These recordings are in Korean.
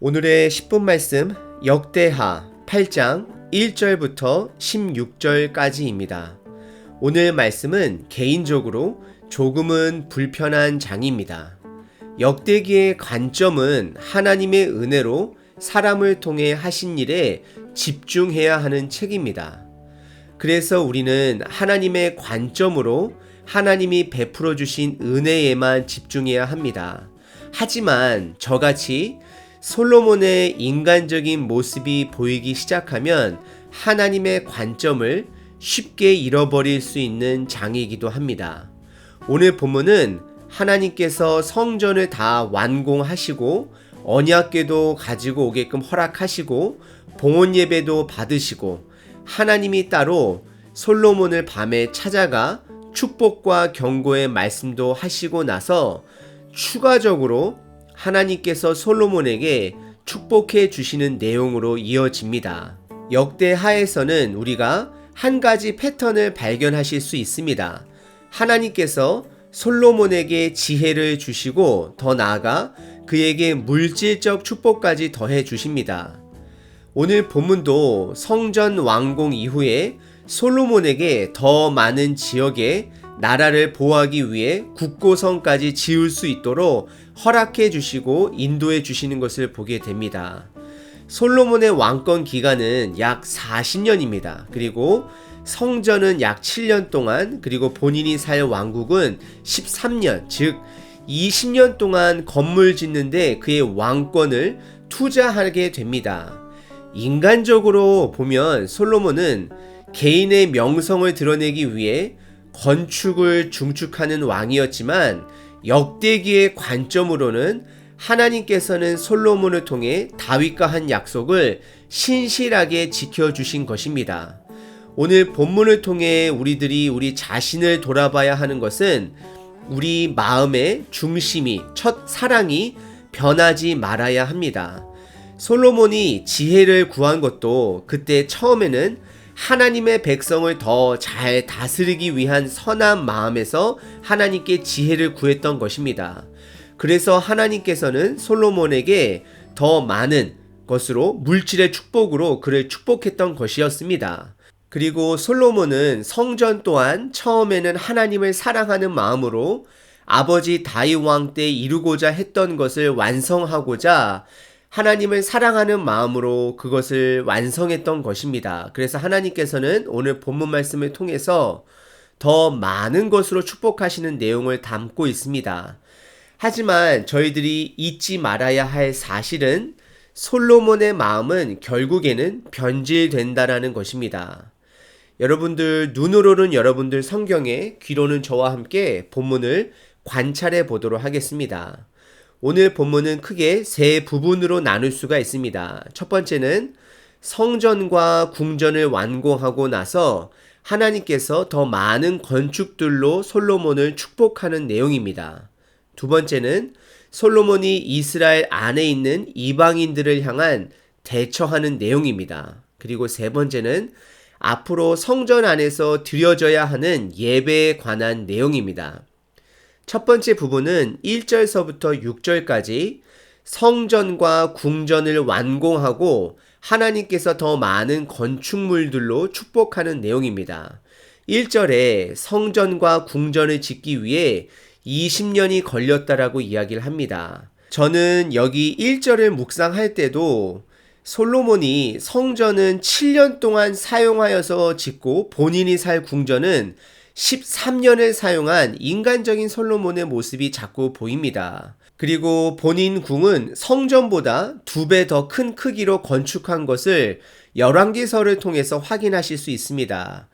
오늘의 10분 말씀 역대하 8장 1절부터 16절까지입니다. 오늘 말씀은 개인적으로 조금은 불편한 장입니다. 역대기의 관점은 하나님의 은혜로 사람을 통해 하신 일에 집중해야 하는 책입니다. 그래서 우리는 하나님의 관점으로 하나님이 베풀어 주신 은혜에만 집중해야 합니다. 하지만 저같이 솔로몬의 인간적인 모습이 보이기 시작하면 하나님의 관점을 쉽게 잃어버릴 수 있는 장이기도 합니다. 오늘 본문은 하나님께서 성전을 다 완공하시고 언약궤도 가지고 오게끔 허락하시고 봉헌 예배도 받으시고 하나님이 따로 솔로몬을 밤에 찾아가 축복과 경고의 말씀도 하시고 나서 추가적으로 하나님께서 솔로몬에게 축복해 주시는 내용으로 이어집니다. 역대하에서는 우리가 한 가지 패턴을 발견하실 수 있습니다. 하나님께서 솔로몬에게 지혜를 주시고 더 나아가 그에게 물질적 축복까지 더해 주십니다. 오늘 본문도 성전 완공 이후에 솔로몬에게 더 많은 지역에 나라를 보호하기 위해 국고성까지 지을 수 있도록 허락해 주시고 인도해 주시는 것을 보게 됩니다. 솔로몬의 왕권 기간은 약 40년입니다. 그리고 성전은 약 7년 동안, 그리고 본인이 살 왕국은 13년, 즉 20년 동안 건물 짓는데 그의 왕권을 투자하게 됩니다. 인간적으로 보면 솔로몬은 개인의 명성을 드러내기 위해 건축을 중축하는 왕이었지만 역대기의 관점으로는 하나님께서는 솔로몬을 통해 다윗과 한 약속을 신실하게 지켜주신 것입니다. 오늘 본문을 통해 우리들이 우리 자신을 돌아봐야 하는 것은 우리 마음의 중심이, 첫 사랑이 변하지 말아야 합니다. 솔로몬이 지혜를 구한 것도 그때 처음에는 하나님의 백성을 더 잘 다스리기 위한 선한 마음에서 하나님께 지혜를 구했던 것입니다. 그래서 하나님께서는 솔로몬에게 더 많은 것으로 물질의 축복으로 그를 축복했던 것이었습니다. 그리고 솔로몬은 성전 또한 처음에는 하나님을 사랑하는 마음으로 아버지 다윗 왕 때 이루고자 했던 것을 완성하고자 하나님을 사랑하는 마음으로 그것을 완성했던 것입니다. 그래서 하나님께서는 오늘 본문 말씀을 통해서 더 많은 것으로 축복하시는 내용을 담고 있습니다. 하지만 저희들이 잊지 말아야 할 사실은 솔로몬의 마음은 결국에는 변질된다라는 것입니다. 여러분들, 눈으로는 여러분들 성경에, 귀로는 저와 함께 본문을 관찰해 보도록 하겠습니다. 오늘 본문은 크게 세 부분으로 나눌 수가 있습니다. 첫 번째는 성전과 궁전을 완공하고 나서 하나님께서 더 많은 건축들로 솔로몬을 축복하는 내용입니다. 두 번째는 솔로몬이 이스라엘 안에 있는 이방인들을 향한 대처하는 내용입니다. 그리고 세 번째는 앞으로 성전 안에서 드려져야 하는 예배에 관한 내용입니다. 첫 번째 부분은 1절서부터 6절까지 성전과 궁전을 완공하고 하나님께서 더 많은 건축물들로 축복하는 내용입니다. 1절에 성전과 궁전을 짓기 위해 20년이 걸렸다라고 이야기를 합니다. 저는 여기 1절을 묵상할 때도 솔로몬이 성전은 7년 동안 사용하여서 짓고 본인이 살 궁전은 13년을 사용한 인간적인 솔로몬의 모습이 자꾸 보입니다. 그리고 본인 궁은 성전보다 2배 더 큰 크기로 건축한 것을 열왕기서를 통해서 확인하실 수 있습니다.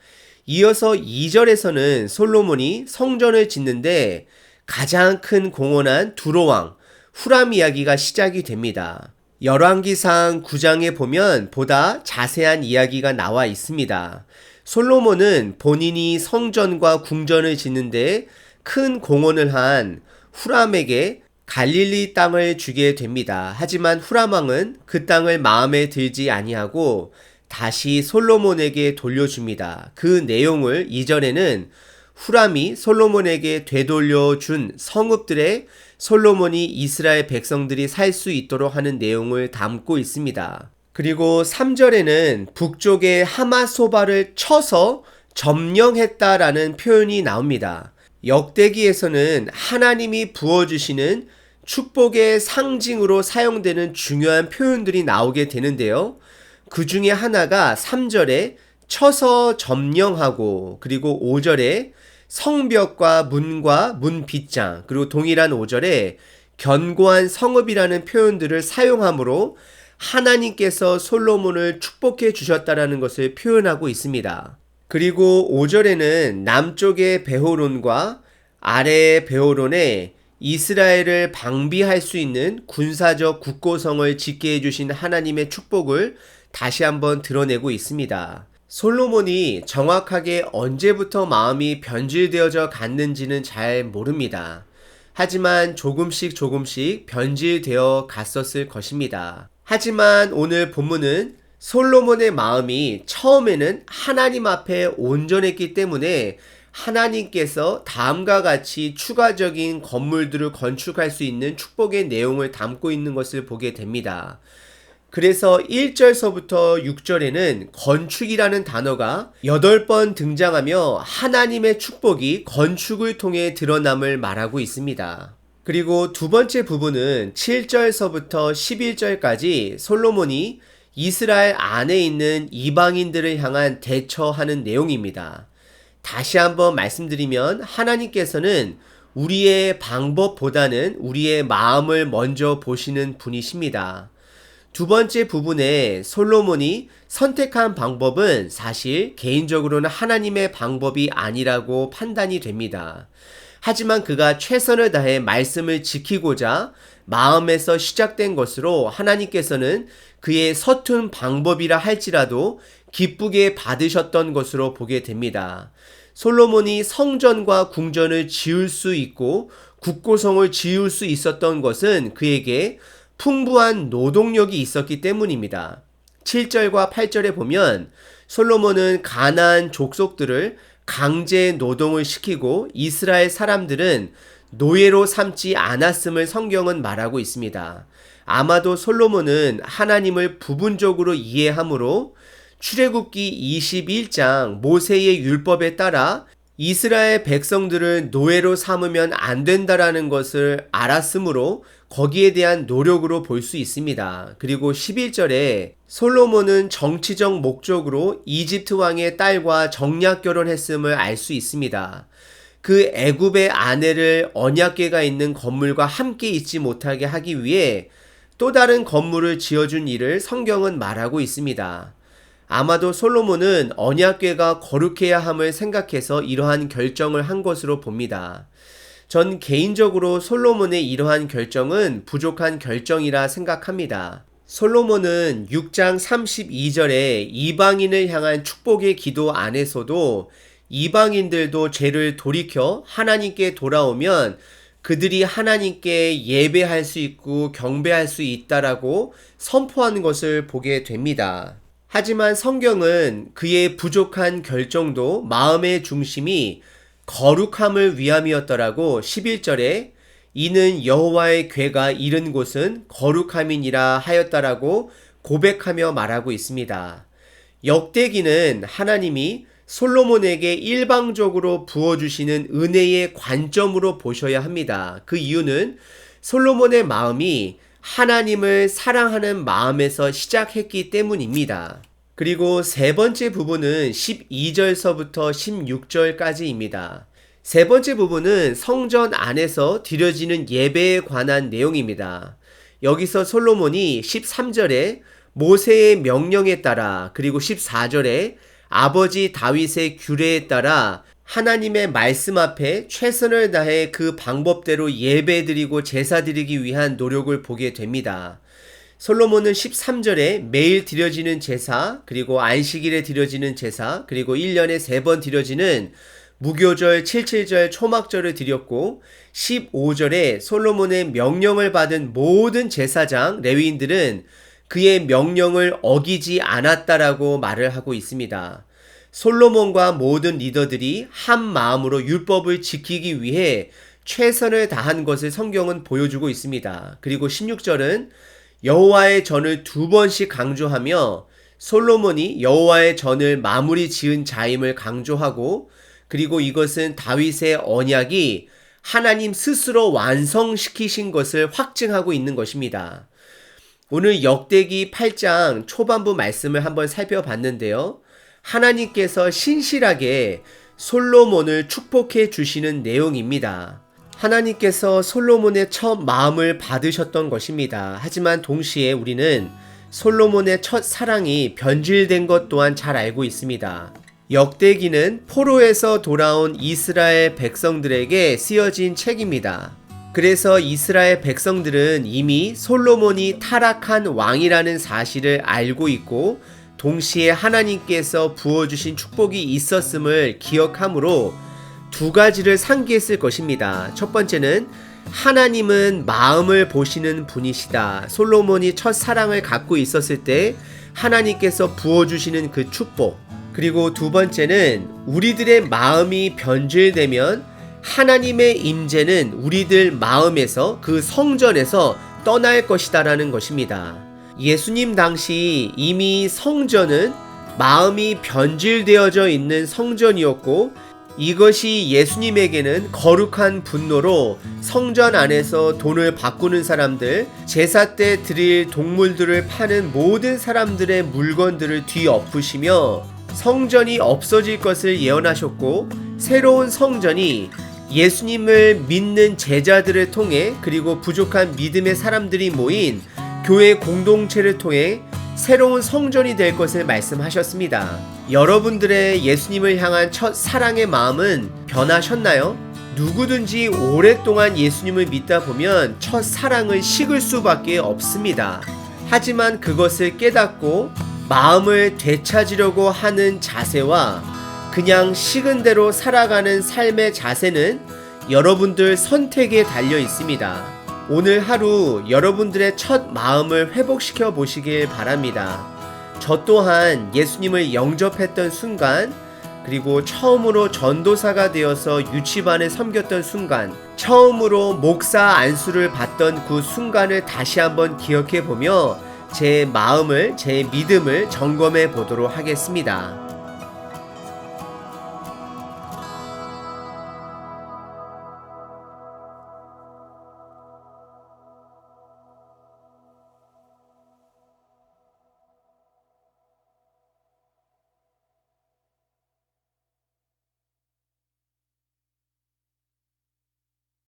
이어서 2절에서는 솔로몬이 성전을 짓는데 가장 큰 공헌한 두로왕, 후람 이야기가 시작이 됩니다. 열왕기상 9장에 보면 보다 자세한 이야기가 나와 있습니다. 솔로몬은 본인이 성전과 궁전을 짓는데 큰 공헌을 한 후람에게 갈릴리 땅을 주게 됩니다. 하지만 후람 왕은 그 땅을 마음에 들지 아니하고 다시 솔로몬에게 돌려줍니다. 그 내용을 이전에는 후람이 솔로몬에게 되돌려준 성읍들의 솔로몬이 이스라엘 백성들이 살 수 있도록 하는 내용을 담고 있습니다. 그리고 3절에는 북쪽의 하마소바를 쳐서 점령했다라는 표현이 나옵니다. 역대기에서는 하나님이 부어주시는 축복의 상징으로 사용되는 중요한 표현들이 나오게 되는데요. 그 중에 하나가 3절에 쳐서 점령하고, 그리고 5절에 성벽과 문과 문빗장, 그리고 동일한 5절에 견고한 성읍이라는 표현들을 사용함으로 하나님께서 솔로몬을 축복해 주셨다라는 것을 표현하고 있습니다. 그리고 5절에는 남쪽의 베호론과 아래의 베호론에 이스라엘을 방비할 수 있는 군사적 국고성을 짓게 해주신 하나님의 축복을 다시 한번 드러내고 있습니다. 솔로몬이 정확하게 언제부터 마음이 변질되어져 갔는지는 잘 모릅니다. 하지만 조금씩 변질되어 갔었을 것입니다. 하지만 오늘 본문은 솔로몬의 마음이 처음에는 하나님 앞에 온전했기 때문에 하나님께서 다음과 같이 추가적인 건물들을 건축할 수 있는 축복의 내용을 담고 있는 것을 보게 됩니다. 그래서 1절서부터 6절에는 건축이라는 단어가 8번 등장하며 하나님의 축복이 건축을 통해 드러남을 말하고 있습니다. 그리고 두 번째 부분은 7절서부터 11절까지 솔로몬이 이스라엘 안에 있는 이방인들을 향한 대처하는 내용입니다. 다시 한번 말씀드리면 하나님께서는 우리의 방법보다는 우리의 마음을 먼저 보시는 분이십니다. 두 번째 부분에 솔로몬이 선택한 방법은 사실 개인적으로는 하나님의 방법이 아니라고 판단이 됩니다. 하지만 그가 최선을 다해 말씀을 지키고자 마음에서 시작된 것으로 하나님께서는 그의 서툰 방법이라 할지라도 기쁘게 받으셨던 것으로 보게 됩니다. 솔로몬이 성전과 궁전을 지을 수 있고 국고성을 지을 수 있었던 것은 그에게 풍부한 노동력이 있었기 때문입니다. 7절과 8절에 보면 솔로몬은 가나안 족속들을 강제 노동을 시키고 이스라엘 사람들은 노예로 삼지 않았음을 성경은 말하고 있습니다. 아마도 솔로몬은 하나님을 부분적으로 이해하므로 출애굽기 21장 모세의 율법에 따라 이스라엘 백성들을 노예로 삼으면 안 된다라는 것을 알았으므로 거기에 대한 노력으로 볼 수 있습니다. 그리고 11절에 솔로몬은 정치적 목적으로 이집트 왕의 딸과 정략 결혼했음을 알 수 있습니다. 그 애굽의 아내를 언약궤가 있는 건물과 함께 있지 못하게 하기 위해 또 다른 건물을 지어준 일을 성경은 말하고 있습니다. 아마도 솔로몬은 언약궤가 거룩해야 함을 생각해서 이러한 결정을 한 것으로 봅니다. 전 개인적으로 솔로몬의 이러한 결정은 부족한 결정이라 생각합니다. 솔로몬은 6장 32절에 이방인을 향한 축복의 기도 안에서도 이방인들도 죄를 돌이켜 하나님께 돌아오면 그들이 하나님께 예배할 수 있고 경배할 수 있다라고 선포하는 것을 보게 됩니다. 하지만 성경은 그의 부족한 결정도 마음의 중심이 거룩함을 위함이었더라고 11절에 이는 여호와의 궤가 이른 곳은 거룩함이니라 하였다라고 고백하며 말하고 있습니다. 역대기는 하나님이 솔로몬에게 일방적으로 부어주시는 은혜의 관점으로 보셔야 합니다. 그 이유는 솔로몬의 마음이 하나님을 사랑하는 마음에서 시작했기 때문입니다. 그리고 세 번째 부분은 12절서부터 16절까지입니다. 세 번째 부분은 성전 안에서 드려지는 예배에 관한 내용입니다. 여기서 솔로몬이 13절에 모세의 명령에 따라 그리고 14절에 아버지 다윗의 규례에 따라 하나님의 말씀 앞에 최선을 다해 그 방법대로 예배드리고 제사드리기 위한 노력을 보게 됩니다. 솔로몬은 13절에 매일 드려지는 제사, 그리고 안식일에 드려지는 제사, 그리고 1년에 3번 드려지는 무교절, 77절, 초막절을 드렸고 15절에 솔로몬의 명령을 받은 모든 제사장, 레위인들은 그의 명령을 어기지 않았다라고 말을 하고 있습니다. 솔로몬과 모든 리더들이 한 마음으로 율법을 지키기 위해 최선을 다한 것을 성경은 보여주고 있습니다. 그리고 16절은 여호와의 전을 2번씩 강조하며 솔로몬이 여호와의 전을 마무리 지은 자임을 강조하고, 그리고 이것은 다윗의 언약이 하나님 스스로 완성시키신 것을 확증하고 있는 것입니다. 오늘 역대기 8장 초반부 말씀을 한번 살펴봤는데요. 하나님께서 신실하게 솔로몬을 축복해 주시는 내용입니다. 하나님께서 솔로몬의 첫 마음을 받으셨던 것입니다. 하지만 동시에 우리는 솔로몬의 첫 사랑이 변질된 것 또한 잘 알고 있습니다. 역대기는 포로에서 돌아온 이스라엘 백성들에게 쓰여진 책입니다. 그래서 이스라엘 백성들은 이미 솔로몬이 타락한 왕이라는 사실을 알고 있고, 동시에 하나님께서 부어주신 축복이 있었음을 기억하므로 2가지를 상기했을 것입니다. 첫 번째는 하나님은 마음을 보시는 분이시다. 솔로몬이 첫 사랑을 갖고 있었을 때 하나님께서 부어주시는 그 축복. 그리고 2번째는 우리들의 마음이 변질되면 하나님의 임재는 우리들 마음에서, 그 성전에서 떠날 것이다라는 것입니다. 예수님 당시 이미 성전은 마음이 변질되어져 있는 성전이었고, 이것이 예수님에게는 거룩한 분노로 성전 안에서 돈을 바꾸는 사람들, 제사 때 드릴 동물들을 파는 모든 사람들의 물건들을 뒤엎으시며 성전이 없어질 것을 예언하셨고, 새로운 성전이 예수님을 믿는 제자들을 통해, 그리고 부족한 믿음의 사람들이 모인 교회 공동체를 통해 새로운 성전이 될 것을 말씀하셨습니다. 여러분들의 예수님을 향한 첫 사랑의 마음은 변하셨나요? 누구든지 오랫동안 예수님을 믿다 보면 첫 사랑을 식을 수밖에 없습니다. 하지만 그것을 깨닫고 마음을 되찾으려고 하는 자세와 그냥 식은 대로 살아가는 삶의 자세는 여러분들 선택에 달려 있습니다. 오늘 하루 여러분들의 첫 마음을 회복시켜 보시길 바랍니다. 저 또한 예수님을 영접했던 순간, 그리고 처음으로 전도사가 되어서 유치반을 섬겼던 순간, 처음으로 목사 안수를 받던 그 순간을 다시 한번 기억해 보며 제 마음을, 제 믿음을 점검해 보도록 하겠습니다.